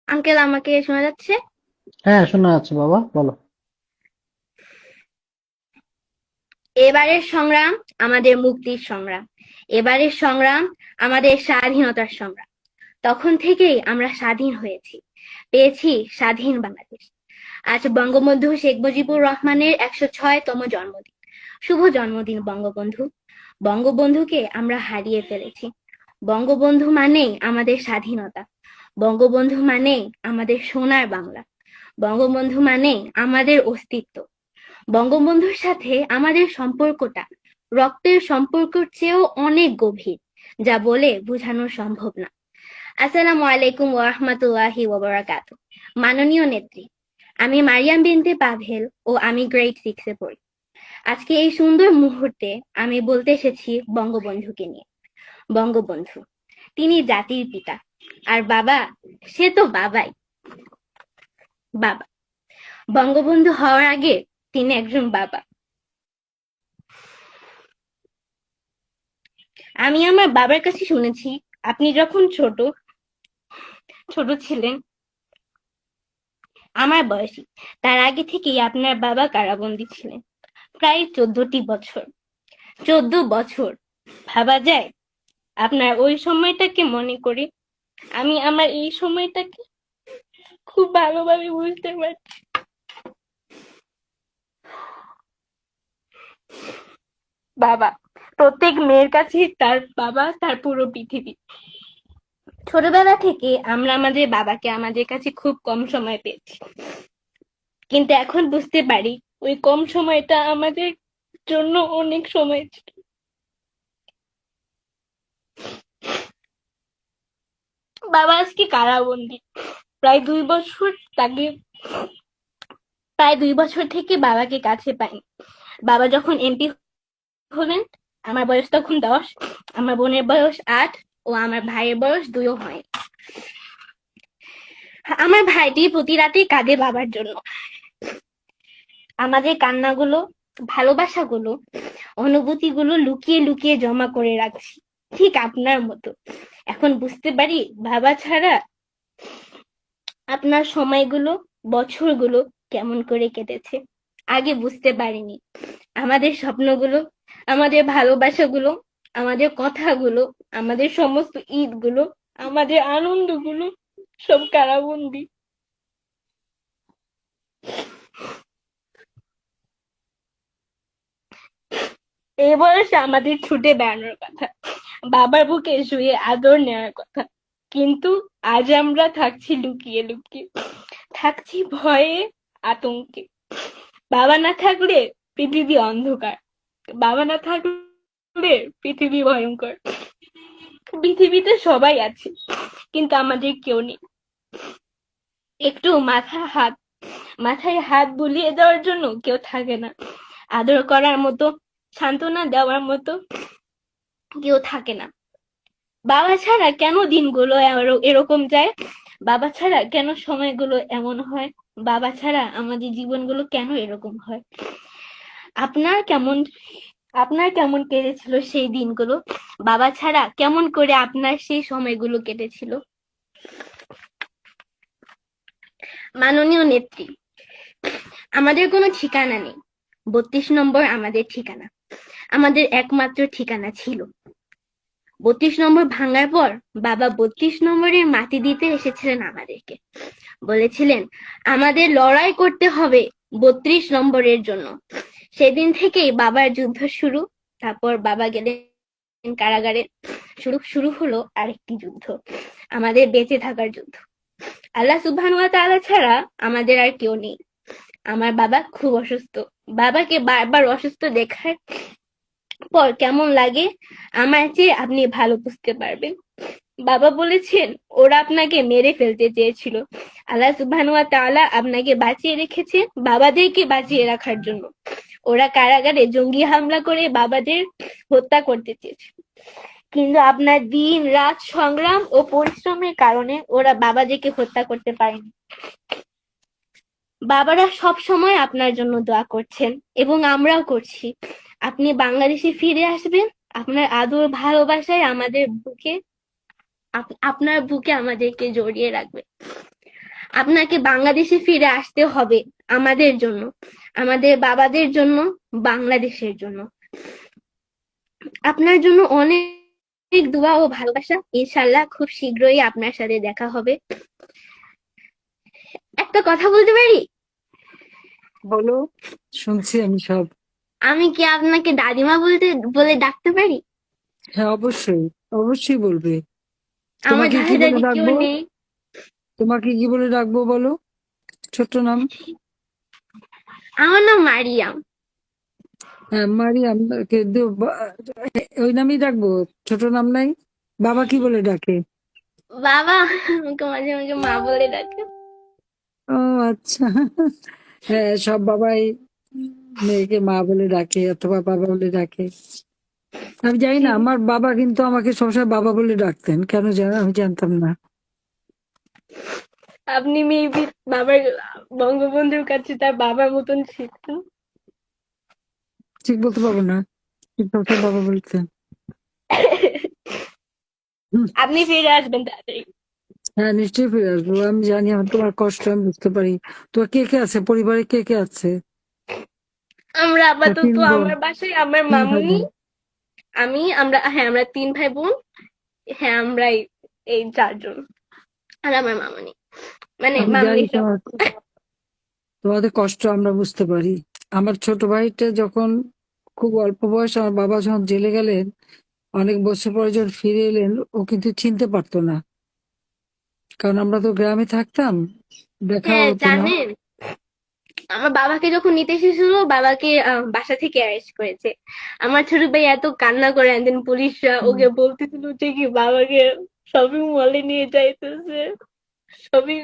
Uncle, আমাকে শোনা যাচ্ছে? হ্যাঁ, শোনা যাচ্ছে বাবা, বলো। এবারের সংগ্রাম আমাদের মুক্তির সংগ্রাম। এবারের সংগ্রাম আমাদের স্বাধীনতার সংগ্রাম। তখন থেকেই আমরা স্বাধীন হয়েছি, পেয়েছি স্বাধীন বাংলাদেশ। আজ বঙ্গবন্ধু শেখ মুজিবুর রহমানের ১০৬তম জন্মদিন। শুভ জন্মদিন বঙ্গবন্ধু। বঙ্গবন্ধুকে আমরা হারিয়ে ফেলেছি। বঙ্গবন্ধু মানেই আমাদের স্বাধীনতা। বঙ্গবন্ধু মানেই আমাদের সোনার বাংলা। বঙ্গবন্ধু মানেই আমাদের অস্তিত্ব। বঙ্গবন্ধুর সাথে আমাদের সম্পর্কটা রক্তের সম্পর্কের চেয়েও অনেক গভীর, যা বলে বোঝানো সম্ভব না। আসসালামু আলাইকুম ওয়া রাহমাতুল্লাহি ওয়া বারাকাতুহু। মাননীয় নেত্রী, আমি মারিয়াম বিনতে পাভেল ও আমি গ্রেড 6 এ পড়ি। আজকে এই সুন্দর মুহূর্তে আমি বলতে এসেছি বঙ্গবন্ধুকে নিয়ে। বঙ্গবন্ধু, তিনি জাতির পিতা। আর বাবা, সে তো বাবাই। বাবা, বঙ্গবন্ধু হওয়ার আগে তিনি একজন বাবা। আমি আমার বাবার কাছে শুনেছি, আপনি যখন ছোট ছোট ছিলেন, আমার বয়সী, তার আগে থেকেই আপনার বাবা কারাবন্দী ছিলেন, প্রায় 14টি বছর। 14 বছর, ভাবা যায়? আপনার ওই সময়টাকে মনে করি, আমি আমার এই সময়টাকে খুব ভালোভাবে বুঝতে পারছি। বাবা, প্রত্যেক মেয়ের কাছেই তার বাবা তার পুরো পৃথিবী। ছোটবেলা থেকে আমরা আমাদের বাবাকে আমাদের কাছে খুব কম সময় পেয়েছি, কিন্তু এখন বুঝতে পারি ওই কম সময়টা আমাদের জন্য অনেক সময় ছিল। বাবা আজকে কারাবন্দী, প্রায় 2 বছর। তাকে প্রায় 2 বছর থেকে বাবাকে কাছে পাইনি। বাবা যখন এমপি হলেন, আমার বয়স তখন 10, আমার বোনের বয়স 8 ও আমার ভাইয়ের বয়স 2ও হয়। আমার ভাইটি প্রতি রাতেই কাঁদে বাবার জন্য। আমাদের কান্নাগুলো, ভালোবাসাগুলো, অনুভূতিগুলো লুকিয়ে লুকিয়ে জমা করে রাখছি, ঠিক আপনার মতো। এখন বুঝতে পারি বাবা ছাড়া আপনার সময়গুলো, বছরগুলো কেমন করে কেটেছে। আগে বুঝতে পারিনি আমাদের স্বপ্নগুলো, আমাদের ভালোবাসাগুলো, আমাদের কথাগুলো, আমাদের সমস্ত ঈদগুলো, আমাদের আনন্দগুলো সব কারাবন্দী। এই বয়সে আমাদের ছুটে বেড়ানোর কথা, বাবার বুকে শুয়ে আদর নেওয়ার কথা, কিন্তু আজ আমরা থাকছি লুকিয়ে লুকিয়ে, থাকছি ভয়ে, আতঙ্কে। বাবা না থাকলে পৃথিবী অন্ধকার। বাবা না থাকলে পৃথিবী ভয়ঙ্কর। পৃথিবীতে সবাই আছে, কিন্তু আমাদের কেউ নেই। একটু মাথায় হাত বুলিয়ে দেওয়ার জন্য কেউ থাকে না। আদর করার মতো, সান্ত্বনা দেওয়ার মতো কেউ থাকে না। বাবা ছাড়া কেন দিনগুলো এরকম যায়? বাবা ছাড়া কেন সময়গুলো এমন হয়? বাবা ছাড়া আমাদের জীবনগুলো কেন এরকম হয়? আপনার কেমন আপনার কেমন কেটেছিল সেই দিনগুলো? বাবা ছাড়া কেমন করে আপনার সেই সময়গুলো কেটেছিল? মাননীয় নেত্রী, আমাদের কোনো ঠিকানা নেই। 32 নম্বর আমাদের ঠিকানা, আমাদের একমাত্র ঠিকানা ছিল। 32 নম্বর ভাঙার পর বাবা 32 নম্বরের মাটি দিতে এসেছিলেন আমাদেরকে। বলেছিলেন আমাদের লড়াই করতে হবে 32 নম্বরের জন্য। সেদিন থেকেই বাবার যুদ্ধ শুরু। তারপর বাবা গেলেন কারাগারে। শুরু শুরু হলো আরেকটি যুদ্ধ, আমাদের বেঁচে থাকার যুদ্ধ। আল্লাহ সুবহানাহু ওয়া তাআলা ছাড়া আমাদের আর কেউ নেই। আমার বাবা খুব অসুস্থ। বাবাকে বারবার অসুস্থ দেখার পর কেমন লাগে আমার চেয়ে আপনি ভালো বুঝতে পারবেন। বাবা বলেছেন ওরা আপনাকে মেরে ফেলতে চেয়েছিল, আল্লাহ সুবহানাহু ওয়া তাআলা আপনাকে বাঁচিয়ে রেখেছে বাবাদেরকে বাঁচিয়ে রাখার জন্য। ওরা কারাগারে জঙ্গি হামলা করে বাবাদের হত্যা করতে চেয়েছে, কিন্তু আপনার দিন রাত সংগ্রাম ও পরিশ্রমের কারণে ওরা বাবাদেরকে হত্যা করতে পারেনি। বাবারা সব সময় আপনার জন্য দোয়া করছেন এবং আমরাও করছি। আপনি বাংলাদেশে ফিরে আসবেন, আপনার আদর ভালোবাসায় আমাদের বুকে, আপনার বুকে আমাদেরকে জড়িয়ে রাখবে। আপনাকে বাংলাদেশে ফিরে আসতে হবে আমাদের জন্য, আমাদের বাবাদের জন্য, বাংলাদেশের জন্য। আপনার জন্য অনেক দোয়া ও ভালোবাসা। ইনশাল্লাহ খুব শীঘ্রই আপনার সাথে দেখা হবে। একটা কথা বলতে পারি? বলো, শুনছি আমি সব। আমি কি আপনাকে দাদিমা বলে ডাকতে পারি? হ্যাঁ, অবশ্যই, অবশ্যই বলবে। আমার তোমাকে কি দাদা বলে দাদি কেউ ডাকবো? নেই। তোমাকে কি বলে ডাকবো বলো? ছোট্ট নাম। আমার নাম মারিয়াম। হ্যাঁ, মারিয়াম। ওই নামই ডাকবো? ছোট নাম নাই? বাবা কি বলে ডাকে? বাবা আমাকে মাঝে মাঝে মা বলে ডাকে। ও আচ্ছা। হ্যাঁ, সব বাবাই মেয়েকে মা বলে ডাকে অথবা বাবা বলে ডাকে। আমি জানি জি, না, আমার বাবা কিন্তু আমাকে সবসময় বাবা বলে ডাকতেন, কেন জানো আমি জানতাম না। আপনি মেবি বাবার বঙ্গবন্ধুর কাছে তার বাবার মতন শিখতেন। ঠিক বলতে পারবো না, কিন্তু সবসময় বাবা বলতেন। হুম, আপনি ফিরে আসবেন তাড়াতাড়ি। হ্যাঁ, নিশ্চয়ই ফিরে আসবো। আমি জানি, আমার তোমার কষ্ট আমি বুঝতে পারি। তোমার কে কে আছে পরিবারে, কে কে আছে? আমরা হ্যাঁ, আপাতত আমার বাসায় আমার তিন ভাই মামুনি, বোন। আমরা 3 ভাই বোন। হ্যাঁ, আমরা এই 4 জন। আর আমার মামুনি, মানে আমি জানি মামুনি সব। তোমাদের কষ্ট আমরা বুঝতে পারি। আমার ছোট ভাইটা যখন খুব অল্প বয়স, আমার বাবা যখন জেলে গেলেন, অনেক বছর পরে যখন ফিরে এলেন, ও কিন্তু চিনতে পারতো না, কারণ আমরা তো গ্রামে থাকতাম, দেখা হ্যাঁ, হতো না। জানেন, আমার বাবাকে যখন নিতে এসেছিল, বাবাকে বাসা থেকে অ্যারেস্ট করেছে। আমার ছোট ভাই এত কান্না করে, দেন পুলিশরা হুম। ওকে বলতেছিল যে কি বাবাকে শপিং মলে নিয়ে যাইতেছে, শপিং।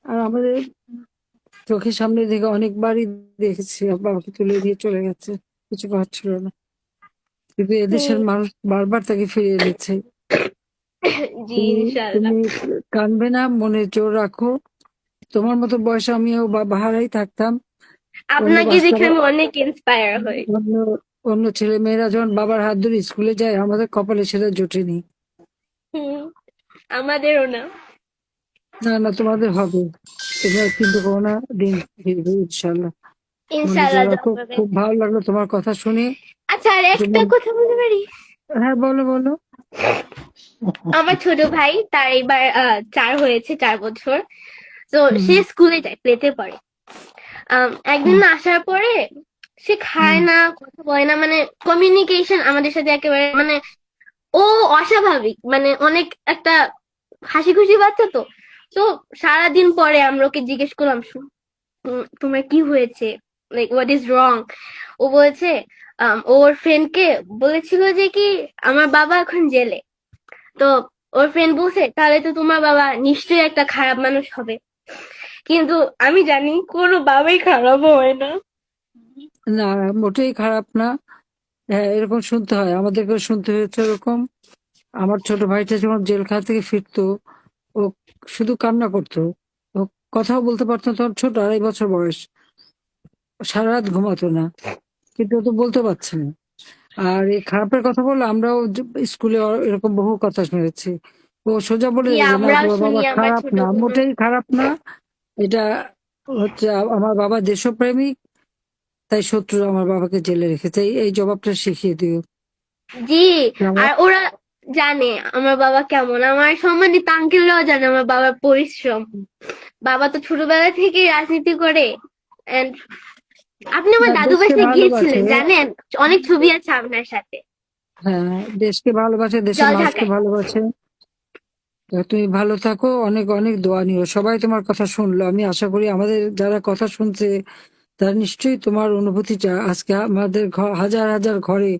আর আমাদের চোখের সামনে থেকে অনেকবারই দেখেছি বাবাকে তুলে দিয়ে চলে গেছে, কিছু করার ছিল না, কিন্তু এদেশের মানুষ বারবার তাকে ফিরিয়ে এনেছে। জি, তুমি ইনশাল্লাহ। তুমি কাঁদবে না, মনে জোর রাখো। তোমার মতো বয়সে আমিও বাহারাই থাকতাম। অন্য আপনাকে বাচ্চা দেখে আমি অনেক ইন্সপায়ার হই। অন্য অন্য ছেলে মেয়েরা যখন বাবার হাত ধরে স্কুলে যায়, আমাদের কপালে সেটা জোটেনি। হুম, আমাদেরও না। না না, তোমাদের হবে। তোমরা চিন্তা করো না, দিন ফিরবে ইনশাল্লাহ। মনে জোর ইনশাল্লাহ রাখো। যাবে। খুব ভালো লাগলো তোমার কথা শুনে। আচ্ছা, আর একটু একটা কথা বলতে পারি? হ্যাঁ, বলো বলো। আমার ছোট ভাই, তার এবার 4 হয়েছে, 4 বছর। তো হুম সে স্কুলে যায়, প্লেতে পড়ে। একদিন হুম না আসার পরে সে হুম খায় না, কথা বলে না, মানে কমিউনিকেশন আমাদের সাথে একেবারে, মানে ও অস্বাভাবিক, মানে অনেক একটা হাসি খুশি বাচ্চা তো। তো সারাদিন পরে আমরা ওকে জিজ্ঞেস করলাম, তোমার কি হয়েছে, লাইক হোয়াট ইজ রং? ও বলেছে, ওর ফ্রেন্ডকে বলেছিল যে কি আমার বাবা এখন জেলে। তো ওর ফ্রেন্ড বলছে তাহলে তো তোমার বাবা নিশ্চয়ই একটা খারাপ মানুষ হবে। কিন্তু আমি জানি কোনো বাবাই খারাপ হয় না। না, মোটেই খারাপ না। হ্যাঁ, এরকম শুনতে হয়, আমাদেরকেও শুনতে হয়েছে এরকম। আমার ছোট ভাইটা যখন জেলখানা থেকে ফিরতো, ও শুধু কান্না করতো। ও কথাও বলতে পারতো না, তখন ছোট, 2.5 বছর বয়স। সারা রাত ঘুমাতো না, কিন্তু ও তো বলতে পারছে না। আর এই খারাপের কথা বললে, আমরাও স্কুলে এরকম বহু কথা শুনেছি। ও সোজা বলে জি, দেয় যে না, আমরাও তোমার শুনি বাবা আমার খারাপ ছোট না, বোনও। মোটেই খারাপ না। এটা হচ্ছে আমার বাবা দেশপ্রেমিক, তাই শত্রু আমার বাবাকে জেলে রেখেছে। এই জবাবটা শিখিয়ে দিও। জি, আমার আর ওরা জানে আমার বাবা কেমন, আমার সম্মানিত আঙ্কেলরাও জানে আমার বাবার পরিশ্রম। বাবা তো ছোটবেলা থেকেই রাজনীতি করে। And আপনি আমার দাদু দেশকে বাসায় ভালোবাসে। গিয়েছিলেন জানেন, অনেক ছবি আছে আপনার সাথে। হ্যাঁ, দেশকে ভালোবাসে, দেশের জল মানুষকে ঢাকায়। ভালোবাসে। তা তুমি ভালো থাকো, অনেক অনেক দোয়া নিও। সবাই তোমার কথা শুনলো, আমি আশা করি আমাদের যারা কথা শুনছে তারা নিশ্চয়ই তোমার অনুভূতি আজকে আমাদের হাজার হাজার ঘরে,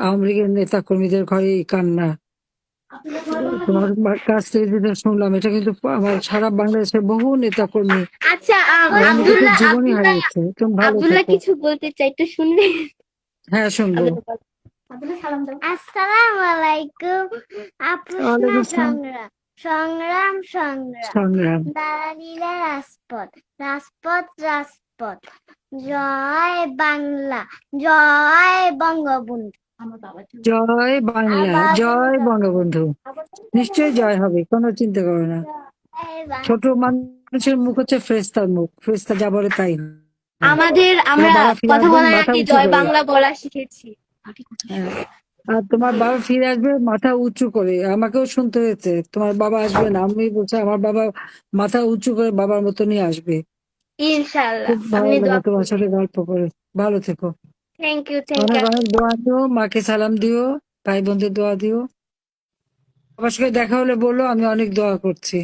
আওয়ামী লীগের নেতা কর্মীদের ঘরে এই কান্না। তোমার কাছ থেকে যেটা শুনলাম, এটা কিন্তু আমার সারা বাংলাদেশের বহু নেতা কর্মী আচ্ছা, অনেকে আব্দুল্লাহ জীবনই আব্দুল্লাহ হারিয়েছে। তুমি ভালো আব্দুল্লাহ থাকো। কিছু বলতে চাই, একটু শুনবেন? হ্যাঁ, শুনবো। আব্দুল্লাহ বল। আব্দুল্লাহ সালাম দাও। আসসালামু আলাইকুম। প্রশ্ন ওয়ালাইকুম আসসালাম। সংগ্রাম সংগ্রাম সংগ্রাম সংগ্রাম। দাঁড়াইলে রাজপথ রাজপথ রাজপথ। জয় বাংলা, জয় বঙ্গবন্ধু। আমার বাবার জন্য। জয় বাংলা, জয় বঙ্গবন্ধু। নিশ্চয়ই জয় হবে, কোনো চিন্তা করো না। ছোট মানুষের মুখ হচ্ছে ফেরেশতার মুখ, ফেরেশতা যা বলে তাই হয়। আমরা বাবা ফিরে কথা আসবেন বলার মাথা আগে উঁচু জয় করে। বাংলা বলা শিখেছি। হ্যাঁ, আর তোমার বাবা ফিরে আসবে মাথা উঁচু করে। আমাকেও শুনতে হয়েছে তোমার বাবা আসবে না, আমি বলছি আমার বাবা মাথা উঁচু করে বাবার মতনই আসবে। ইনশাআল্লাহ, খুব ভালো আপনি লাগে দোয়া তোমার করবেন। সাথে গল্প করে। ভালো থেকো, থ্যাংক ইউ, থ্যাংক অনেক ইউ। অনেক দোয়া দিও, মাকে সালাম দিও, ভাই বোনদের দোয়া দিও। বাবার সঙ্গে দেখা হলে বললো আমি অনেক দোয়া করছি।